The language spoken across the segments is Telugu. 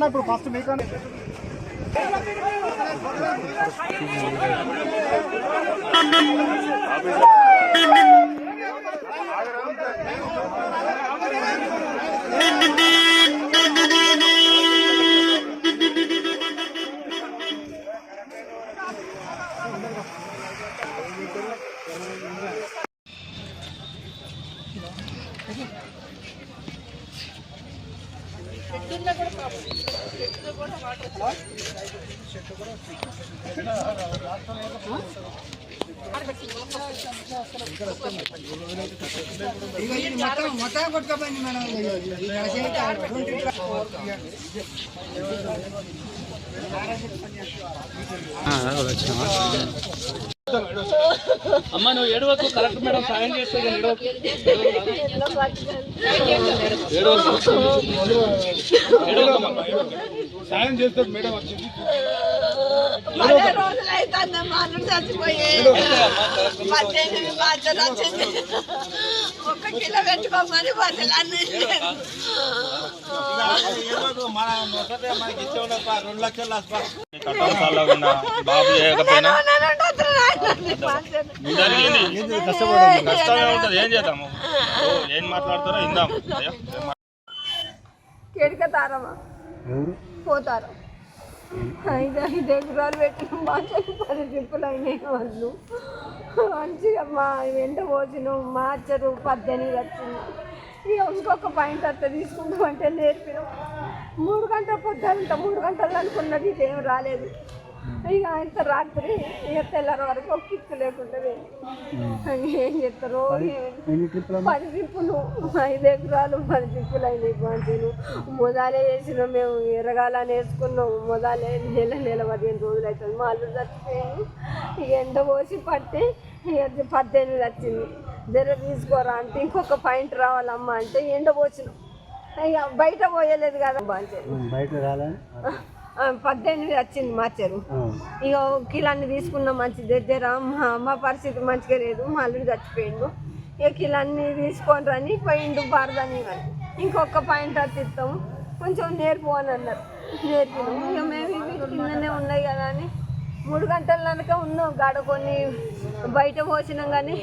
ఇప్పుడు ఫస్ట్ మీకు మొత్తం కొట్టుకోపోయింది మేడం. అమ్మ నువ్వు ఏడవకు, కలెక్టర్ మేడం సాయం చేస్తే సాయం చేస్తారు మేడం. వచ్చింది ఒక్క కిలో పెట్టుకోమని బట్టలన్నీ మనకి ఇచ్చే 2 లక్షలు బాబు చేయకపోయినా కష్టమే ఉంటుంది. ఏం చేద్దాము, ఏం మాట్లాడతారో ఇందాం. కెడకతారమ్మా పోతారు. 5 ఎకరాలు పెట్టిన బాగా 10 ట్రిప్పులు అయినాయి. వాళ్ళు మంచిగా మా వెంట పోసినాం, మార్చరు 18 వచ్చింది. ఇక ఇంకొక పాయింట్ అట్లా తీసుకుంటామంటే నేర్పినాం. 3 గంటల పొద్దుంట 3 గంటలు అనుకున్నది, ఇదేం రాలేదు. ఇక ఆయన రాత్రి ఇక తెల్లారి వరకు ఒక కిక్కు లేకుండా ఏం చెప్తారో. 10 ట్రిప్పులు 5 ఎకరాలు 10 ట్రిప్పులు అయినాయి. మంచిగా మొదలే వేసినాం మేము. ఎరగాలని వేసుకున్నాం. మొదలే నెల 15 రోజులు అవుతుంది. మా అల్లుడు చచ్చిపోయాను. ఇక ఎండ పోసి పట్టి 18 వచ్చింది. జర తీసుకోరా అంటే ఇంకొక పాయింట్ రావాలమ్మా అంటే ఎండ పోసినాం. ఇక బయట పోయలేదు కదా, బయట రాలే 18 వచ్చింది మార్చారు. ఇక కిలాన్ని తీసుకున్నాం. మంచి దగ్గర మా పరిస్థితి మంచిగా లేదు. మా అల్లుడు చచ్చిపోయిండు. ఇక కిలాన్ని తీసుకొని రని పోయిండు బారదని. ఇంకొక పాయింట్ అతిస్తాము, కొంచెం నేర్పు అని అన్నారు. నేర్పినాం. ఇక మేము ఇవి కిందనే ఉన్నాయి కదా అని 3 గంటల కనుక ఉన్నాం. గాడ కొన్ని బయట పోసినాం కానీ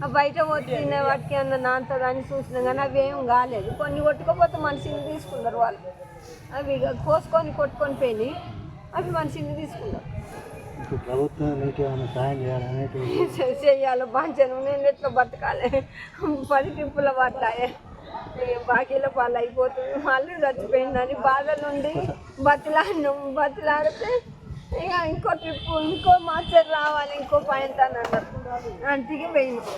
ఆ బయట పోతే వాటికి అన్న నాంతదని చూసినాం కానీ అవి ఏం కాలేదు. కొన్ని కొట్టుకోపోతే మనిషిని తీసుకున్నారు వాళ్ళు. అవి కోసుకొని కొట్టుకొని పోయి అవి మనిషిని తీసుకున్నారు. ప్రభుత్వం చెయ్యాలి బాంచను. నేను ఎట్లా బతకాలి? 10 ట్రిప్పుల పట్టాయి. బాకీల పాలు అయిపోతుంది. మళ్ళీ చచ్చిపోయిందని బాధ నుండి బతిలాడితే ఇక ఇంకో ట్రిప్పు ఇంకో మార్చర్ రావాలి, ఇంకో పాయింట్ అని అన్నారు. అంటికి పోయింది.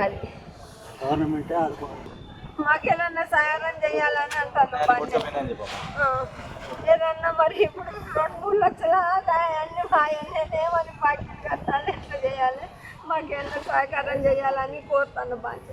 అది గవర్నమెంట్ మాకేదన్నా సహాయం చేయాలని అంటారు. ఏదన్నా మరి ఇప్పుడు 2-3 లక్షల అన్ని ఏమని పాకెట్ కట్టాలి, ఎట్లా చేయాలి, మాకేమన్నా సహకారం చేయాలని కోరుతాను బాగా.